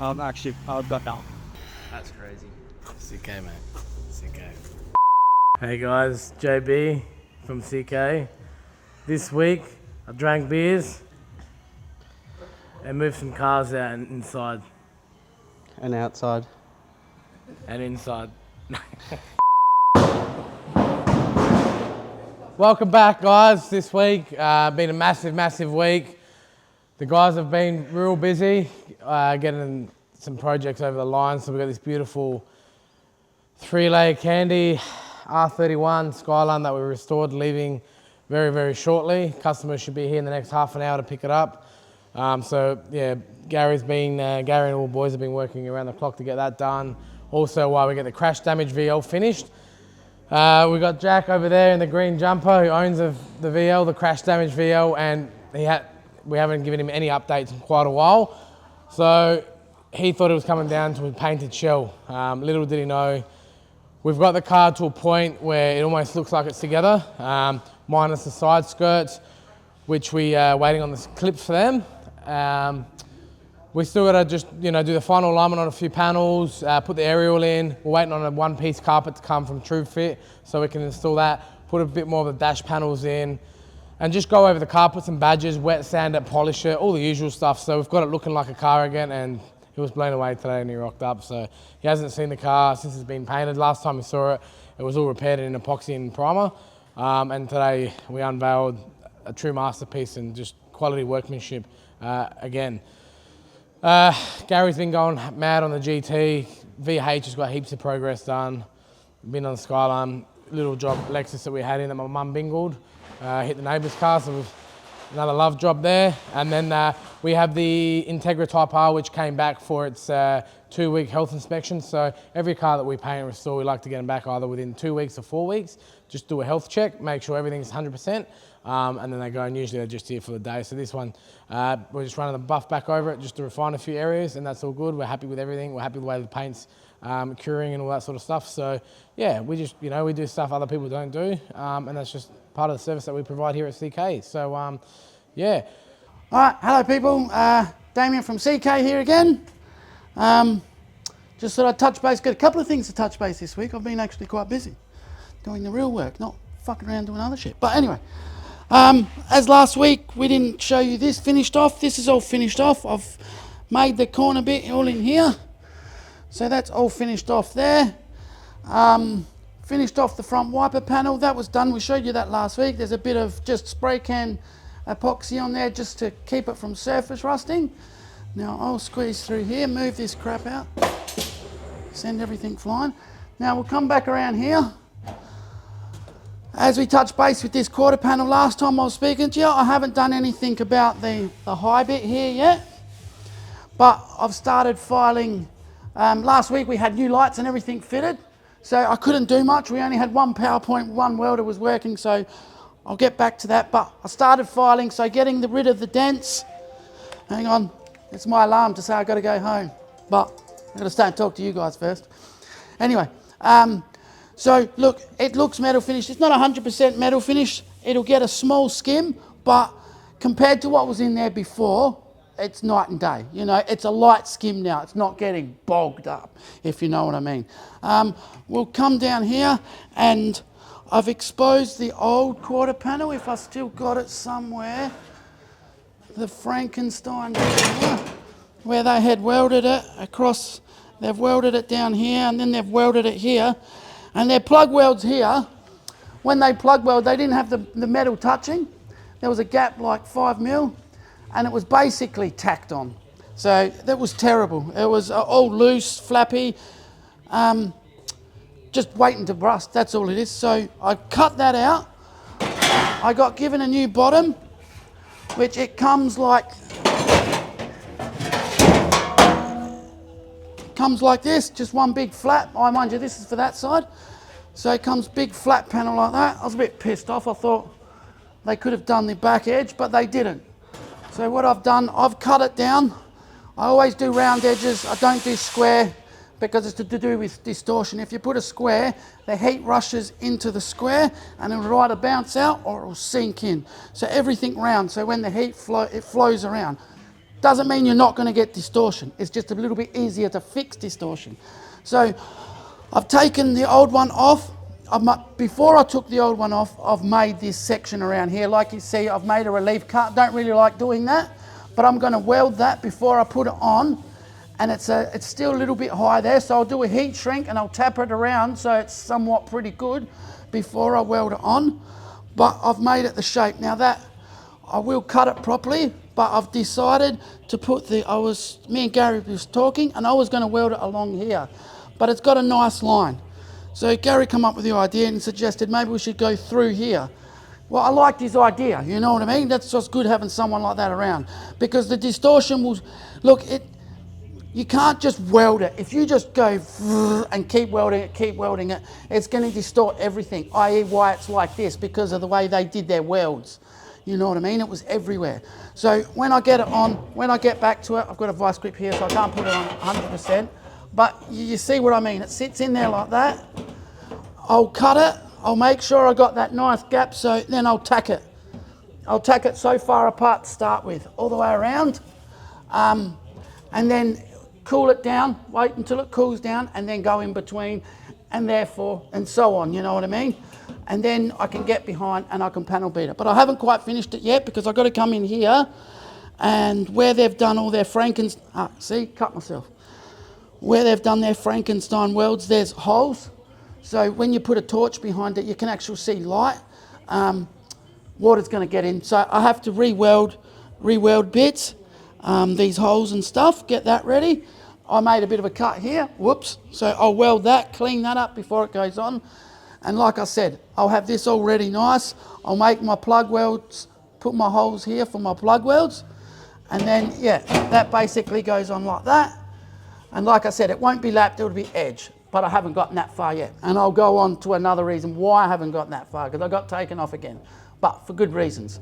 Actually, I've got now. That's crazy. CK, mate. CK. Hey guys, JB from CK. This week I drank beers and moved some cars out and inside. And outside. And inside. Welcome back, guys. This week been a massive week. The guys have been real busy getting some projects over the line. So we've got this beautiful 3-layer candy R31 Skyline that we restored, leaving very shortly. Customers should be here in the next half an hour to pick it up. So yeah, Gary and all the boys have been working around the clock to get that done. Also, while we get the crash damage VL finished, we got Jack over there in the green jumper who owns the VL, the crash damage VL, and we haven't given him any updates in quite a while. So he thought it was coming down to a painted shell. Little did he know, we've got the car to a point where it almost looks like it's together, minus the side skirts, which we are waiting on the clips for them. We still got to just do the final alignment on a few panels, put the aerial in. We're waiting on a one-piece carpet to come from True Fit so we can install that, put a bit more of the dash panels in, and just go over the car, put some badges, wet sand it, polish it, all the usual stuff. So we've got it looking like a car again, and he was blown away today and he rocked up. So he hasn't seen the car since it's been painted. Last time we saw it, it was all repaired in epoxy and primer. And today we unveiled a true masterpiece and just quality workmanship again. Gary's been going mad on the GT. VH has got heaps of progress done. Been on the Skyline, little job Lexus that we had in that my mum bingled. Hit the neighbour's car, so another love job there. And then we have the Integra Type R, which came back for its 2-week health inspection. So every car that we paint and restore, we like to get them back either within 2 weeks or 4 weeks. Just do a health check, make sure everything's 100%. And then they go, and usually they're just here for the day. So this one, we're just running the buff back over it just to refine a few areas, and that's all good. We're happy with everything. We're happy with the way the paint's curing and all that sort of stuff. So yeah, we just, we do stuff other people don't do, and that's just part of the service that we provide here at CK. So yeah. All right, hello people. Damian from CK here again. Just thought I'd touch base. Got a couple of things to touch base this week. I've been actually quite busy doing the real work, not fucking around doing other shit. But anyway, as last week we didn't show you this finished off. This is all finished off. I've made the corner bit all in here. So that's all finished off there. Finished off the front wiper panel. That was done. We showed you that last week. There's a bit of just spray can epoxy on there just to keep it from surface rusting. Now I'll squeeze through here, move this crap out, send everything flying. Now we'll come back around here. As we touched base with this quarter panel last time I was speaking to you, I haven't done anything about the high bit here yet, but I've started filing. Last week we had new lights and everything fitted, so I couldn't do much. We only had one PowerPoint, one welder was working, so I'll get back to that. But I started filing, so getting rid of the dents. Hang on, it's my alarm to say I've got to go home, but I've got to start and talk to you guys first. Anyway, so look, it looks metal finished. It's not 100% metal finish. It'll get a small skim, but compared to what was in there before, it's night and day. It's a light skim now. It's not getting bogged up, if you know what I mean. We'll come down here, and I've exposed the old quarter panel, if I still got it somewhere. The Frankenstein here, where they had welded it across. They've welded it down here, and then they've welded it here. And their plug welds here, when they plug weld, they didn't have the metal touching. There was a gap like 5 mil, and it was basically tacked on. So that was terrible. It was all loose, flappy, just waiting to rust. That's all it is. So I cut that out. I got given a new bottom, which it comes like this, just one big flat. Mind you, this is for that side. So it comes big flat panel like that. I was a bit pissed off. I thought they could have done the back edge, but they didn't. So what I've done, I've cut it down. I always do round edges. I don't do square because it's to do with distortion. If you put a square, the heat rushes into the square and it'll either bounce out or it'll sink in. So everything round, so when the heat it flows around. Doesn't mean you're not going to get distortion. It's just a little bit easier to fix distortion. So I've taken the old one off. Before I took the old one off, I've made this section around here. Like you see, I've made a relief cut. Don't really like doing that, but I'm going to weld that before I put it on. And it's still a little bit high there, so I'll do a heat shrink and I'll tap it around so it's somewhat pretty good before I weld it on. But I've made it the shape. Now that, I will cut it properly, but I've decided to put me and Gary was talking, and I was going to weld it along here, but it's got a nice line. So Gary come up with the idea and suggested maybe we should go through here. Well, I liked his idea, you know what I mean? That's just good having someone like that around, because the distortion will, look, you can't just weld it. If you just go and keep welding it, it's going to distort everything, i.e. why it's like this, because of the way they did their welds. You know what I mean? It was everywhere. So when I get it on, when I get back to it, I've got a vice grip here, so I can't put it on 100%. But you see what I mean? It sits in there like that. I'll cut it. I'll make sure I got that nice gap, so then I'll tack it. I'll tack it so far apart to start with, all the way around. And then cool it down, wait until it cools down, and then go in between, and therefore, and so on, you know what I mean? And then I can get behind and I can panel beat it. But I haven't quite finished it yet, because I've got to come in here, and where they've done all their cut myself. Where they've done their Frankenstein welds, there's holes. So when you put a torch behind it, you can actually see light. Water's going to get in. So I have to re-weld bits, these holes and stuff, get that ready. I made a bit of a cut here, whoops. So I'll weld that, clean that up before it goes on. And like I said, I'll have this all ready nice. I'll make my plug welds, put my holes here for my plug welds. And then, yeah, that basically goes on like that. And like I said, it won't be lapped, it'll be edge. But I haven't gotten that far yet. And I'll go on to another reason why I haven't gotten that far, because I got taken off again, but for good reasons.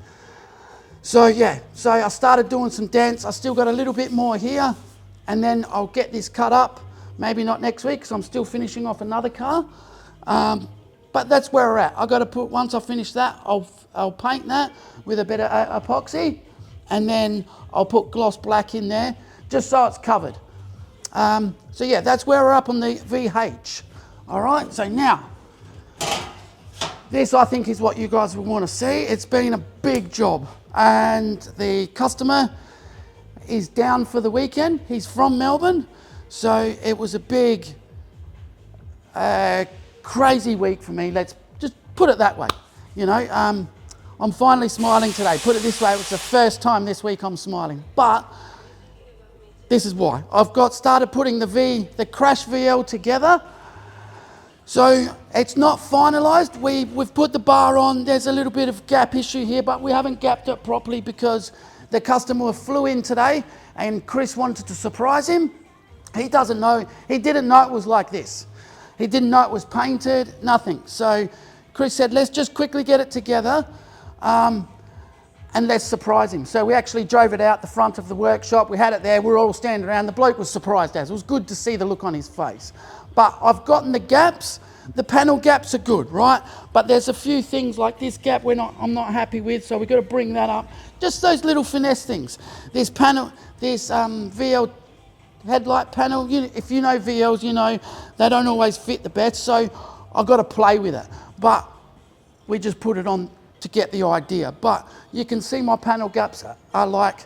So yeah, so I started doing some dents. I still got a little bit more here, and then I'll get this cut up. Maybe not next week, because I'm still finishing off another car. But that's where we're at. I got to put, once I finish that, I'll paint that with a bit of epoxy, and then I'll put gloss black in there, just so it's covered. So yeah, that's where we're up on the VH. All right, so now, this I think is what you guys will want to see. It's been a big job, and the customer is down for the weekend. He's from Melbourne, so it was a big, crazy week for me. Let's just put it that way. You know, I'm finally smiling today. Put it this way, it was the first time this week I'm smiling. But this is why. I've started putting the crash VL together. So it's not finalised. We've put the bar on. There's a little bit of gap issue here, but we haven't gapped it properly because the customer flew in today and Chris wanted to surprise him. He didn't know it was like this. He didn't know it was painted, nothing. So Chris said, let's just quickly get it together and let's surprise him. So we actually drove it out the front of the workshop. We had it there. We were all standing around. The bloke was surprised as. It was good to see the look on his face. But I've gotten the gaps. The panel gaps are good, right? But there's a few things like this gap I'm not happy with, so we've got to bring that up. Just those little finesse things. This panel, this VL headlight panel, if you know VLs, you know they don't always fit the best, so I've got to play with it. But we just put it on to get the idea. But you can see my panel gaps are like,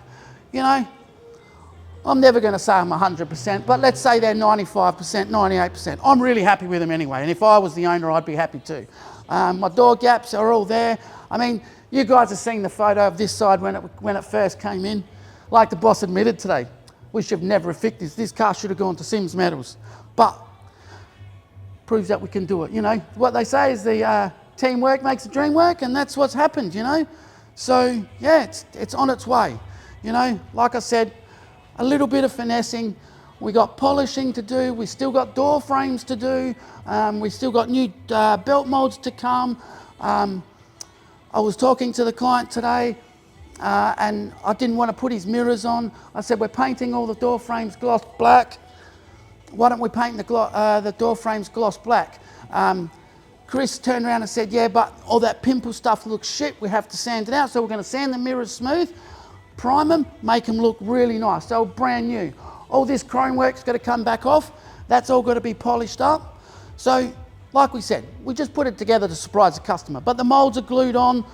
you know, I'm never going to say I'm 100%, but let's say they're 95%, 98%. I'm really happy with them anyway, and if I was the owner, I'd be happy too. My door gaps are all there. I mean, you guys have seen the photo of this side when it first came in. Like the boss admitted today, we should have never fixed this. This car should have gone to Sims Metals. But proves that we can do it. You know, what they say is the teamwork makes the dream work, and that's what's happened, you know. So yeah, it's on its way. You know, like I said, a little bit of finessing. We got polishing to do. We still got door frames to do. We still got new belt molds to come. I was talking to the client today, and I didn't want to put his mirrors on. I said, we're painting all the door frames gloss black. Why don't we paint the door frames gloss black? Chris turned around and said, yeah, but all that pimple stuff looks shit. We have to sand it out. So we're going to sand the mirrors smooth, prime them, make them look really nice. They're brand new. All this chrome work's got to come back off. That's all got to be polished up. So, like we said, we just put it together to surprise the customer. But the molds are glued on.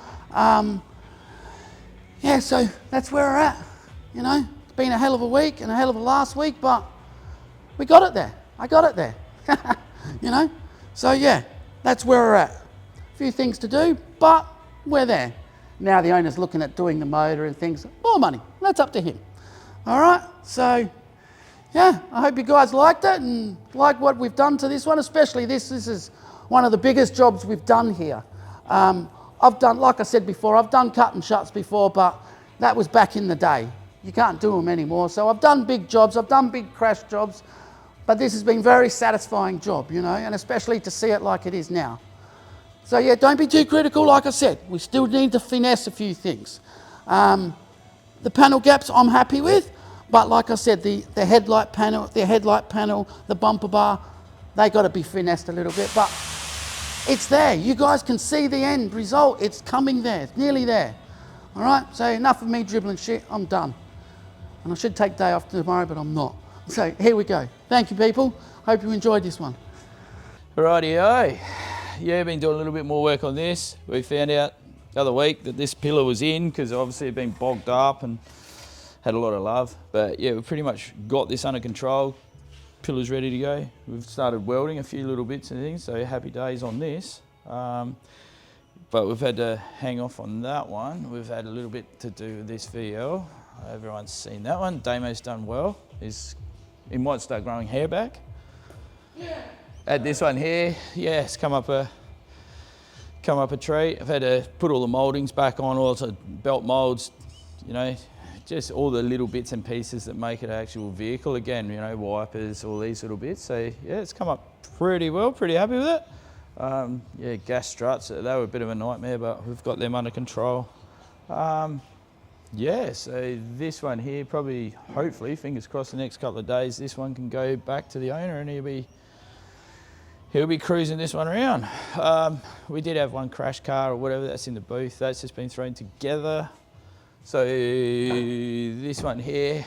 Yeah, so that's where we're at. You know, it's been a hell of a week and a hell of a last week, but we got it there. I got it there. You know? So yeah, that's where we're at. A few things to do, but we're there. Now the owner's looking at doing the motor and things. More money. That's up to him. All right? So yeah, I hope you guys liked it and like what we've done to this one, especially this. This is one of the biggest jobs we've done here. I've done, like I said before, I've done cut and shuts before, but that was back in the day. You can't do them anymore. So I've done big jobs, I've done big crash jobs, but this has been a very satisfying job, you know, and especially to see it like it is now. So yeah, don't be too critical, like I said. We still need to finesse a few things. The panel gaps I'm happy with, but like I said, the headlight panel, the bumper bar, they got to be finessed a little bit, but it's there. You guys can see the end result. It's coming there. It's nearly there. All right? So enough of me dribbling shit. I'm done. And I should take day off tomorrow, but I'm not. So here we go. Thank you, people. Hope you enjoyed this one. Rightio. Yeah, been doing a little bit more work on this. We found out the other week that this pillar was in because obviously it'd been bogged up and had a lot of love. But yeah, we've pretty much got this under control. Pillar's ready to go. We've started welding a few little bits and things, so happy days on this. But we've had to hang off on that one. We've had a little bit to do with this VL. Everyone's seen that one. Damo's done well. He might start growing hair back. Yeah. At this one here, yeah, it's come up a treat. I've had to put all the mouldings back on, all the belt moulds, you know, just all the little bits and pieces that make it an actual vehicle again, you know, wipers, all these little bits. So yeah, it's come up pretty well, pretty happy with it. Yeah, gas struts, they were a bit of a nightmare, but we've got them under control. Yeah, so this one here, probably, hopefully, fingers crossed the next couple of days, this one can go back to the owner and he'll be cruising this one around. We did have one crash car or whatever that's in the booth, that's just been thrown together. So this one here,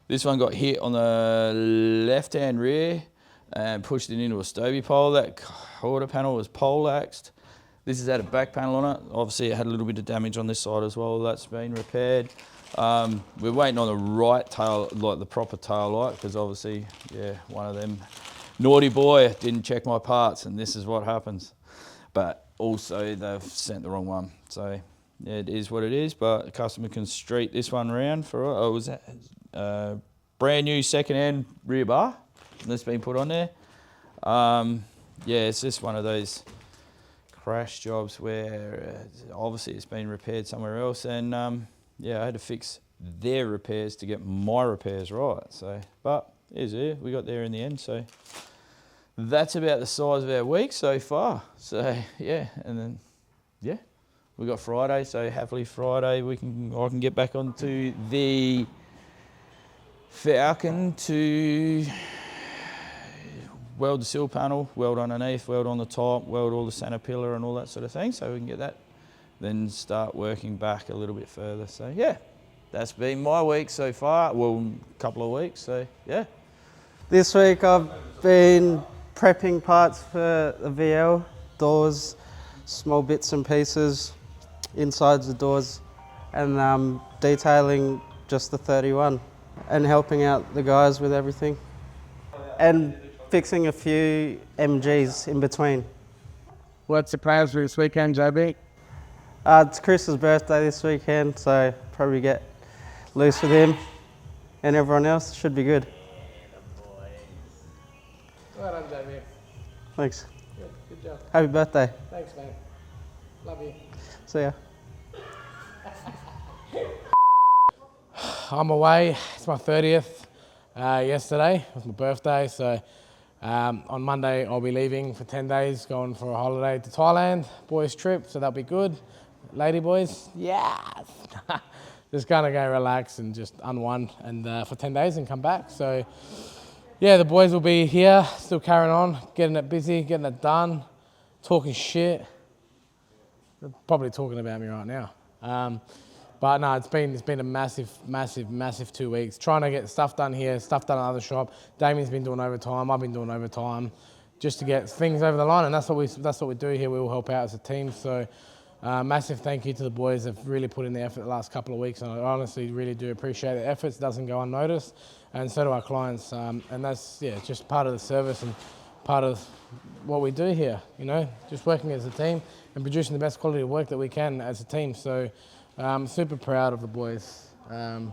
this one got hit on the left-hand rear and pushed it into a Stobie pole. That quarter panel was pole-axed. This has had a back panel on it. Obviously it had a little bit of damage on this side as well. That's been repaired. We're waiting on the right tail, like the proper tail light, because obviously, yeah, one of them naughty boy didn't check my parts and this is what happens. But also they've sent the wrong one. So yeah, it is what it is, but the customer can street this one around for it. Oh, it was a brand new second-hand rear bar that's been put on there. Yeah, it's just one of those crash jobs where obviously it's been repaired somewhere else, and yeah, I had to fix their repairs to get my repairs right. So, but here's it. We got there in the end. So that's about the size of our week so far. So yeah, and then yeah. We got Friday, so happily Friday I can get back onto the Falcon to weld the sill panel, weld underneath, weld on the top, weld all the center pillar and all that sort of thing, so we can get that, then start working back a little bit further. So yeah, that's been my week so far, well, a couple of weeks, so yeah. This week I've been prepping parts for the VL, doors, small bits and pieces, insides the doors, and detailing just the 31 and helping out the guys with everything and fixing a few MGs in between. What's the plans for this weekend, JB? It's Chris's birthday this weekend, so probably get loose with him and everyone else. Should be good. Well done, JB. Thanks. Good job. Happy birthday. Thanks, man. Love you. See ya. I'm away. It's my 30th yesterday. It was my birthday, so on Monday I'll be leaving for 10 days, going for a holiday to Thailand, boys trip, so that'll be good. Lady boys, yes! Just gonna go relax and just unwind and for 10 days and come back. So yeah, the boys will be here, still carrying on, getting it busy, getting it done, talking shit. They're probably talking about me right now. But no, it's been a massive 2 weeks. Trying to get stuff done here, stuff done at the other shop. Damian's been doing overtime. I've been doing overtime, just to get things over the line. And that's what we do here. We all help out as a team. So massive thank you to the boys. They've really put in the effort the last couple of weeks, and I honestly really do appreciate the efforts. It doesn't go unnoticed, and so do our clients. And that's just part of the service and part of what we do here. You know, just working as a team and producing the best quality of work that we can as a team. So. Super proud of the boys. One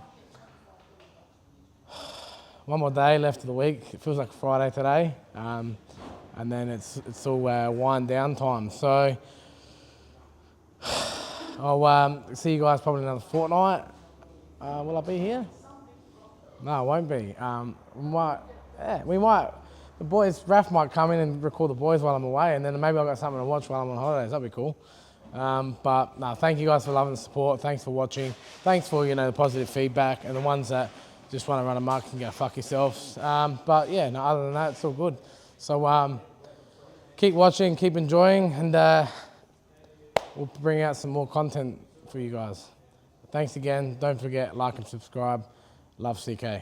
more day left of the week. It feels like Friday today, and then it's all wind down time. So I'll see you guys probably another fortnight. Will I be here? No, I won't be. We might. The boys, Raph might come in and record the boys while I'm away, and then maybe I've got something to watch while I'm on holidays. That'd be cool. But no, thank you guys for loving the support. Thanks for watching. Thanks for the positive feedback, and the ones that just want to run amok can go fuck yourselves. But yeah, no, other than that, it's all good. So keep watching, keep enjoying, and we'll bring out some more content for you guys. Thanks again. Don't forget, like and subscribe. Love CK.